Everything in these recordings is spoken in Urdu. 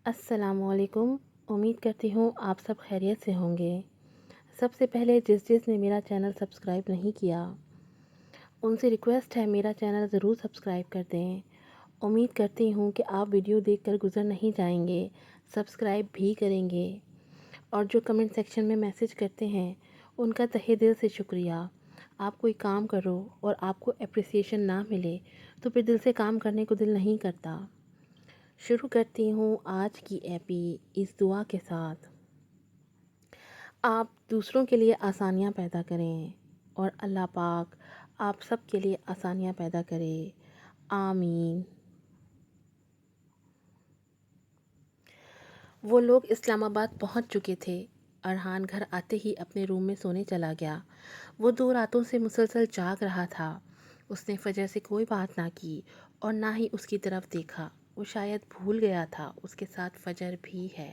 السلام علیکم۔ امید کرتی ہوں آپ سب خیریت سے ہوں گے۔ سب سے پہلے جس نے میرا چینل سبسکرائب نہیں کیا ان سے ریکویسٹ ہے میرا چینل ضرور سبسکرائب کر دیں۔ امید کرتی ہوں کہ آپ ویڈیو دیکھ کر گزر نہیں جائیں گے، سبسکرائب بھی کریں گے، اور جو کمنٹ سیکشن میں میسج کرتے ہیں ان کا تہہ دل سے شکریہ۔ آپ کوئی کام کرو اور آپ کو اپریسیشن نہ ملے تو پھر دل سے کام کرنے کو دل نہیں کرتا۔ شروع کرتی ہوں آج کی ایپی اس دعا کے ساتھ: آپ دوسروں کے لیے آسانیاں پیدا کریں اور اللہ پاک آپ سب کے لیے آسانیاں پیدا کرے، آمین۔ وہ لوگ اسلام آباد پہنچ چکے تھے۔ ارحان گھر آتے ہی اپنے روم میں سونے چلا گیا۔ وہ 2 راتوں سے مسلسل جاگ رہا تھا۔ اس نے فجر سے کوئی بات نہ کی اور نہ ہی اس کی طرف دیکھا۔ وہ شاید بھول گیا تھا اس کے ساتھ فجر بھی ہے۔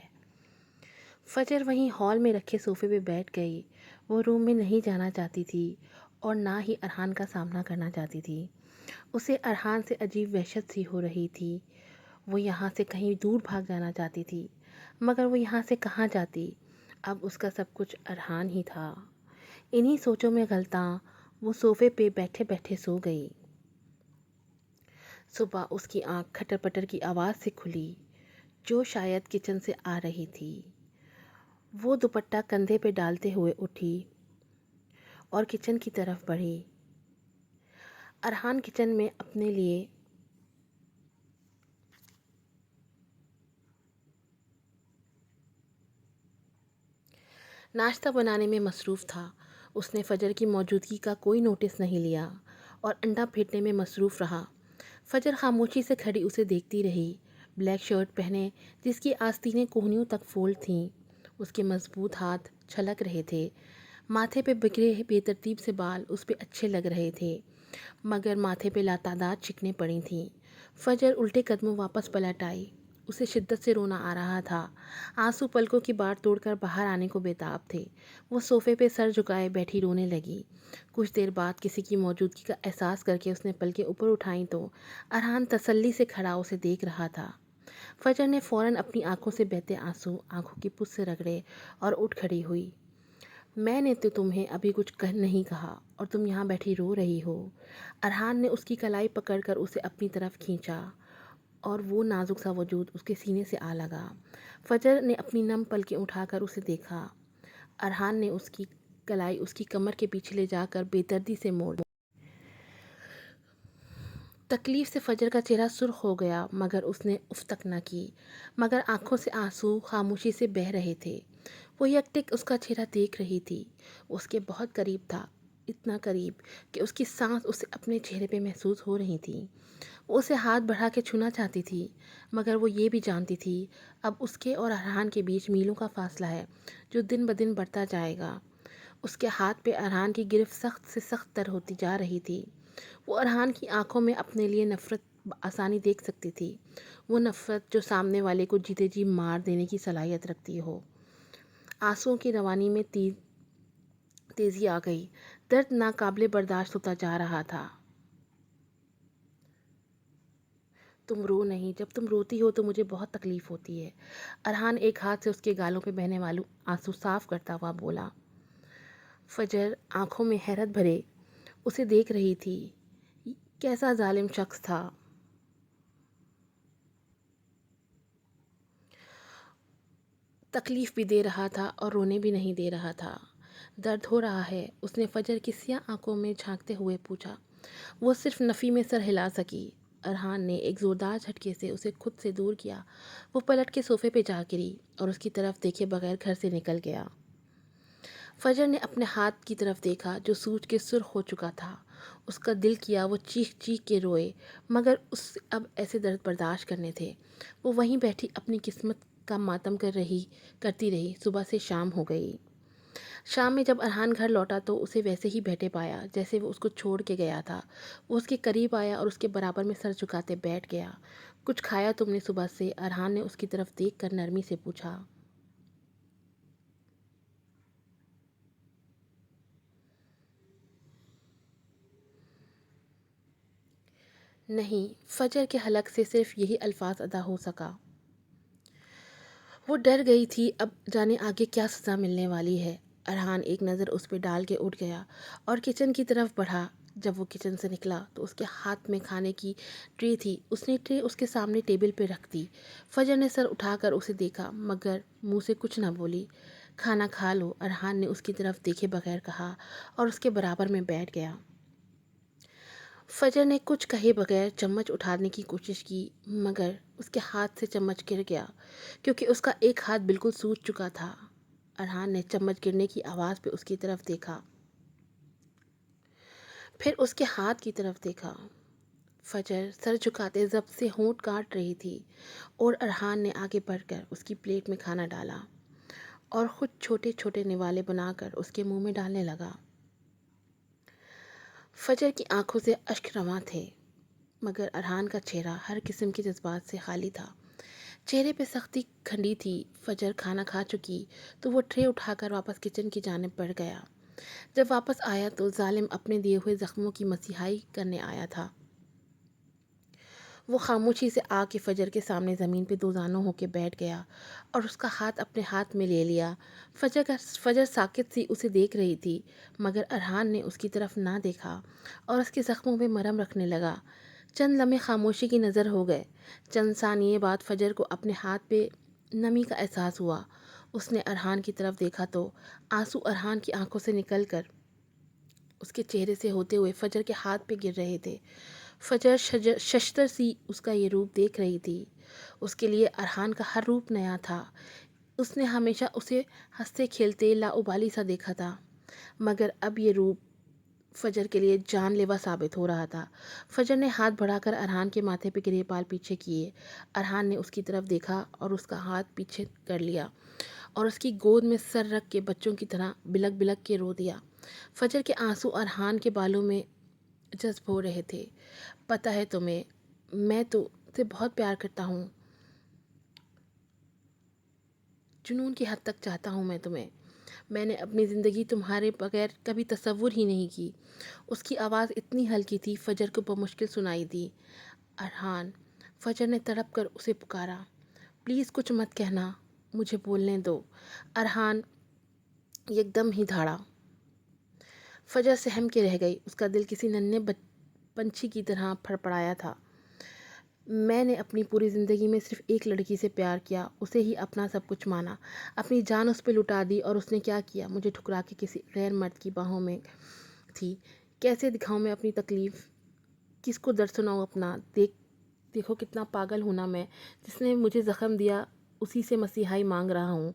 فجر وہیں ہال میں رکھے صوفے پہ بیٹھ گئی۔ وہ روم میں نہیں جانا چاہتی تھی اور نہ ہی ارحان کا سامنا کرنا چاہتی تھی۔ اسے ارحان سے عجیب وحشت سی ہو رہی تھی۔ وہ یہاں سے کہیں دور بھاگ جانا چاہتی تھی، مگر وہ یہاں سے کہاں جاتی؟ اب اس کا سب کچھ ارحان ہی تھا۔ انہی سوچوں میں غلطاں وہ صوفے پہ بیٹھے بیٹھے سو گئی۔ صبح اس کی آنکھ کھٹر پٹر کی آواز سے کھلی جو شاید کچن سے آ رہی تھی۔ وہ دوپٹہ کندھے پہ ڈالتے ہوئے اٹھی اور کچن کی طرف بڑھی۔ ارحان کچن میں اپنے لیے ناشتہ بنانے میں مصروف تھا۔ اس نے فجر کی موجودگی کا کوئی نوٹس نہیں لیا اور انڈا پھینٹنے میں مصروف رہا۔ فجر خاموشی سے کھڑی اسے دیکھتی رہی۔ بلیک شرٹ پہنے جس کی آستینیں کوہنیوں تک فولڈ تھیں، اس کے مضبوط ہاتھ چھلک رہے تھے۔ ماتھے پہ بکھرے بے ترتیب سے بال اس پہ اچھے لگ رہے تھے، مگر ماتھے پہ لاتعداد چکنیں پڑی تھیں۔ فجر الٹے قدموں واپس پلٹ آئی۔ اسے شدت سے رونا آ رہا تھا۔ آنسو پلکوں کی باڑ توڑ کر باہر آنے کو بےتاب تھے۔ وہ صوفے پہ سر جھکائے بیٹھی رونے لگی۔ کچھ دیر بعد کسی کی موجودگی کا احساس کر کے اس نے پلکیں اوپر اٹھائیں تو ارحان تسلی سے کھڑا اسے دیکھ رہا تھا۔ فجر نے فوراً اپنی آنکھوں سے بہتے آنسو آنکھوں کی پس سے رگڑے اور اٹھ کھڑی ہوئی۔ میں نے تو تمہیں ابھی کچھ نہیں کہا اور تم یہاں بیٹھی رو رہی ہو۔ ارحان نے اس کی کلائی پکڑ کر اسے اپنی طرف کھینچا اور وہ نازک سا وجود اس کے سینے سے آ لگا۔ فجر نے اپنی نم پلکیں اٹھا کر اسے دیکھا۔ ارحان نے اس کی کلائی اس کی کمر کے پیچھے لے جا کر بے دردی سے موڑ۔ تکلیف سے فجر کا چہرہ سرخ ہو گیا، مگر اس نے اف تک نہ کی، مگر آنکھوں سے آنسو خاموشی سے بہہ رہے تھے۔ وہ یک ٹک اس کا چہرہ دیکھ رہی تھی۔ وہ اس کے بہت قریب تھا، اتنا قریب کہ اس کی سانس اسے اپنے چہرے پہ محسوس ہو رہی تھی۔ وہ اسے ہاتھ بڑھا کے چھونا چاہتی تھی، مگر وہ یہ بھی جانتی تھی اب اس کے اور ارحان کے بیچ میلوں کا فاصلہ ہے جو دن بدن بڑھتا جائے گا۔ اس کے ہاتھ پہ ارحان کی گرفت سخت سے سخت تر ہوتی جا رہی تھی۔ وہ ارحان کی آنکھوں میں اپنے لیے نفرت آسانی دیکھ سکتی تھی، وہ نفرت جو سامنے والے کو جیتے جی مار دینے کی صلاحیت رکھتی ہو۔ آنسوؤں کی روانی میں تیزی آ گئی۔ درد ناقابل برداشت ہوتا جا رہا تھا۔ تم رو نہیں، جب تم روتی ہو تو مجھے بہت تکلیف ہوتی ہے، ارحان ایک ہاتھ سے اس کے گالوں پہ بہنے والے آنسو صاف کرتا ہوا بولا۔ فجر آنکھوں میں حیرت بھرے اسے دیکھ رہی تھی۔ کیسا ظالم شخص تھا! تکلیف بھی دے رہا تھا اور رونے بھی نہیں دے رہا تھا۔ درد ہو رہا ہے؟ اس نے فجر کی سیاہ آنکھوں میں جھانکتے ہوئے پوچھا۔ وہ صرف نفی میں سر ہلا سکی۔ ارحان نے ایک زوردار جھٹکے سے اسے خود سے دور کیا۔ وہ پلٹ کے صوفے پہ جا گری اور اس کی طرف دیکھے بغیر گھر سے نکل گیا۔ فجر نے اپنے ہاتھ کی طرف دیکھا جو سوج کے سرخ ہو چکا تھا۔ اس کا دل کیا وہ چیخ چیخ کے روئے، مگر اس سے اب ایسے درد برداشت کرنے تھے۔ وہ وہیں بیٹھی اپنی قسمت کا ماتم کرتی رہی۔ صبح سے شام ہو گئی۔ شام میں جب ارحان گھر لوٹا تو اسے ویسے ہی بیٹھے پایا جیسے وہ اس کو چھوڑ کے گیا تھا۔ وہ اس کے قریب آیا اور اس کے برابر میں سر جھکاتے بیٹھ گیا۔ کچھ کھایا تم نے صبح سے؟ ارحان نے اس کی طرف دیکھ کر نرمی سے پوچھا۔ نہیں، فجر کے حلق سے صرف یہی الفاظ ادا ہو سکا۔ وہ ڈر گئی تھی اب جانے آگے کیا سزا ملنے والی ہے۔ ارحان ایک نظر اس پہ ڈال کے اٹھ گیا اور کچن کی طرف بڑھا۔ جب وہ کچن سے نکلا تو اس کے ہاتھ میں کھانے کی ٹرے تھی۔ اس نے ٹرے اس کے سامنے ٹیبل پہ رکھ دی۔ فجر نے سر اٹھا کر اسے دیکھا مگر منہ سے کچھ نہ بولی۔ کھانا کھا لو، ارحان نے اس کی طرف دیکھے بغیر کہا اور اس کے برابر میں بیٹھ گیا۔ فجر نے کچھ کہے بغیر چمچ اٹھانے کی کوشش کی مگر اس کے ہاتھ سے چمچ گر گیا کیونکہ اس کا ایک ہاتھ بالکل سوج چکا تھا۔ ارحان نے چمچ گرنے کی آواز پہ اس کی طرف دیکھا، پھر اس کے ہاتھ کی طرف دیکھا۔ فجر سر جھکاتے ضبط سے ہونٹ کاٹ رہی تھی اور ارحان نے آگے بڑھ کر اس کی پلیٹ میں کھانا ڈالا اور خود چھوٹے چھوٹے نوالے بنا کر اس کے منہ میں ڈالنے لگا۔ فجر کی آنکھوں سے اشک رواں تھے مگر ارحان کا چہرہ ہر قسم کے جذبات سے خالی تھا۔ چہرے پہ سختی کھنڈی تھی۔ فجر کھانا کھا چکی تو وہ ٹرے اٹھا کر واپس کچن کی جانب بڑھ گیا۔ جب واپس آیا تو ظالم اپنے دیے ہوئے زخموں کی مسیحائی کرنے آیا تھا۔ وہ خاموشی سے آ کے فجر کے سامنے زمین پہ دوزانوں ہو کے بیٹھ گیا اور اس کا ہاتھ اپنے ہاتھ میں لے لیا۔ فجر ساکت سی اسے دیکھ رہی تھی مگر ارحان نے اس کی طرف نہ دیکھا اور اس کے زخموں پہ مرہم رکھنے لگا۔ چند لمحے خاموشی کی نظر ہو گئے۔ چند ثانیے بعد فجر کو اپنے ہاتھ پہ نمی کا احساس ہوا۔ اس نے ارحان کی طرف دیکھا تو آنسو ارحان کی آنکھوں سے نکل کر اس کے چہرے سے ہوتے ہوئے فجر کے ہاتھ پہ گر رہے تھے۔ فجر ششتر سی اس کا یہ روپ دیکھ رہی تھی۔ اس کے لیے ارحان کا ہر روپ نیا تھا۔ اس نے ہمیشہ اسے ہنستے کھیلتے لاابالی سا دیکھا تھا مگر اب یہ روپ فجر کے لیے جان لیوا ثابت ہو رہا تھا۔ فجر نے ہاتھ بڑھا کر ارحان کے ماتھے پہ گرے بال پیچھے کیے۔ ارحان نے اس کی طرف دیکھا اور اس کا ہاتھ پیچھے کر لیا اور اس کی گود میں سر رکھ کے بچوں کی طرح بلک بلک کے رو دیا۔ فجر کے آنسو ارحان کے بالوں میں جذب ہو رہے تھے۔ پتہ ہے تمہیں، میں تو سے بہت پیار کرتا ہوں، جنون کی حد تک چاہتا ہوں میں تمہیں۔ میں نے اپنی زندگی تمہارے بغیر کبھی تصور ہی نہیں کی۔ اس کی آواز اتنی ہلکی تھی فجر کو بمشکل سنائی دی۔ ارحان، فجر نے تڑپ کر اسے پکارا، پلیز کچھ مت کہنا، مجھے بولنے دو۔ ارحان یک دم ہی دھاڑا۔ فجر سہم کے رہ گئی۔ اس کا دل کسی ننھے پنچھی کی طرح پھڑپڑایا تھا۔ میں نے اپنی پوری زندگی میں صرف ایک لڑکی سے پیار کیا، اسے ہی اپنا سب کچھ مانا، اپنی جان اس پہ لٹا دی اور اس نے کیا کیا؟ مجھے ٹھکرا کے کسی غیر مرد کی باہوں میں تھی۔ کیسے دکھاؤں میں اپنی تکلیف، کس کو درد سناؤں اپنا؟ دیکھو کتنا پاگل ہوں نا میں، جس نے مجھے زخم دیا اسی سے مسیحائی مانگ رہا ہوں۔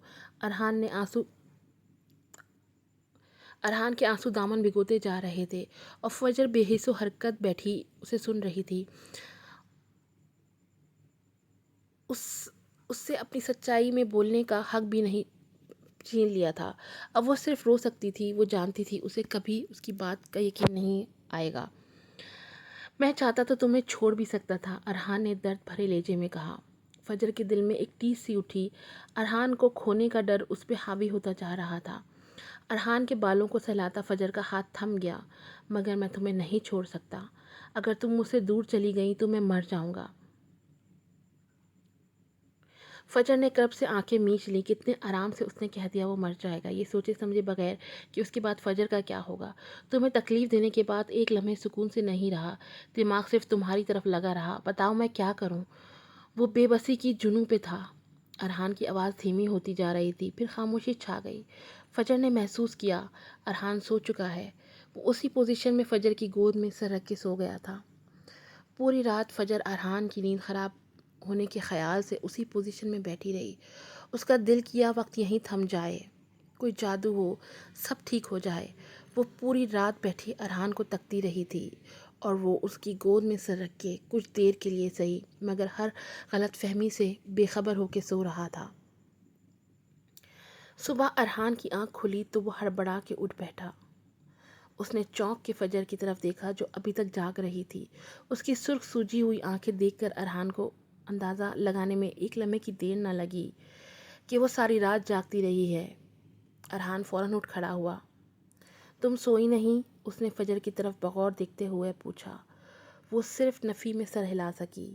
ارحان کے آنسو دامن بھگوتے جا رہے تھے اور فجر بے حس و حرکت بیٹھی اسے سن رہی تھی۔ اس سے اپنی سچائی میں بولنے کا حق بھی نہیں چھین لیا تھا۔ اب وہ صرف رو سکتی تھی۔ وہ جانتی تھی اسے کبھی اس کی بات کا یقین نہیں آئے گا۔ میں چاہتا تو تمہیں چھوڑ بھی سکتا تھا، ارحان نے درد بھرے لہجے میں کہا۔ فجر کے دل میں ایک ٹیس سی اٹھی۔ ارحان کو کھونے کا ڈر اس پہ حاوی ہوتا جا رہا تھا۔ ارحان کے بالوں کو سہلاتا فجر کا ہاتھ تھم گیا، مگر میں تمہیں نہیں چھوڑ سکتا۔ اگر تم مجھ سے دور چلی گئی تو میں مر جاؤں گا۔ فجر نے کرب سے آنکھیں میچ لی۔ کتنے آرام سے اس نے کہہ دیا وہ مر جائے گا، یہ سوچے سمجھے بغیر کہ اس کے بعد فجر کا کیا ہوگا۔ تمہیں تکلیف دینے کے بعد ایک لمحے سکون سے نہیں رہا، دماغ صرف تمہاری طرف لگا رہا۔ بتاؤ میں کیا کروں؟ وہ بے بسی کی جنوں پہ تھا۔ ارحان کی آواز دھیمی ہوتی جا رہی تھی، پھر خاموشی چھا گئی۔ فجر نے محسوس کیا ارحان سو چکا ہے۔ وہ اسی پوزیشن میں فجر کی گود میں سر رکھ کے سو گیا تھا۔ پوری رات فجر ارحان کی نیند خراب ہونے کے خیال سے اسی پوزیشن میں بیٹھی رہی۔ اس کا دل کیا وقت یہیں تھم جائے، کوئی جادو ہو، سب ٹھیک ہو جائے۔ وہ پوری رات بیٹھی ارحان کو تکتی رہی تھی اور وہ اس کی گود میں سر رکھ کے کچھ دیر کے لیے صحیح مگر ہر غلط فہمی سے بے خبر ہو کے سو رہا تھا۔ صبح ارحان کی آنکھ کھلی تو وہ ہڑبڑا کے اٹھ بیٹھا۔ اس نے چونک کے فجر کی طرف دیکھا جو ابھی تک جاگ رہی تھی۔ اس کی سرخ سوجی ہوئی آنکھیں دیکھ کر ارحان کو اندازہ لگانے میں ایک لمحے کی دیر نہ لگی کہ وہ ساری رات جاگتی رہی ہے۔ ارحان فوراً اٹھ کھڑا ہوا۔ تم سوئی نہیں؟ اس نے فجر کی طرف بغور دیکھتے ہوئے پوچھا۔ وہ صرف نفی میں سر ہلا سکی۔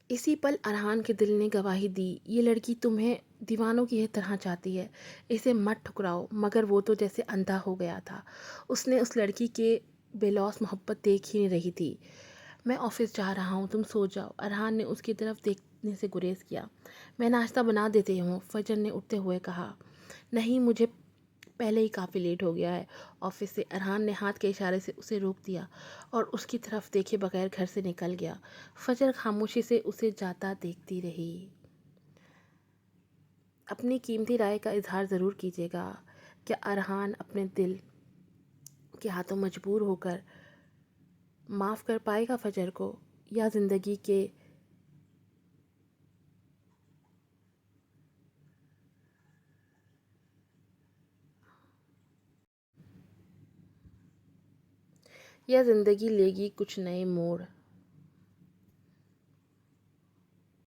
اسی پل ارحان کے دل نے گواہی دی، یہ لڑکی تمہیں دیوانوں کی طرح چاہتی ہے، اسے مت ٹھکراؤ۔ مگر وہ تو جیسے اندھا ہو گیا تھا، اس نے اس لڑکی کے بے لوث محبت دیکھ ہی نہیں رہی تھی۔ میں آفس جا رہا ہوں، تم سو جاؤ۔ ارحان نے اس کی طرف دیکھنے سے گریز کیا۔ میں ناشتہ بنا دیتی ہوں، فجر نے اٹھتے ہوئے کہا۔ نہیں، مجھے پہلے ہی کافی لیٹ ہو گیا ہے آفس سے۔ ارحان نے ہاتھ کے اشارے سے اسے روک دیا اور اس کی طرف دیکھے بغیر گھر سے نکل گیا۔ فجر خاموشی سے اسے جاتا دیکھتی رہی۔ اپنی قیمتی رائے کا اظہار ضرور کیجیے گا۔ کیا ارحان اپنے دل کے ہاتھوں مجبور ہو کر معاف کر پائے گا فجر کو، یا زندگی کے لے گی کچھ نئے موڑ؟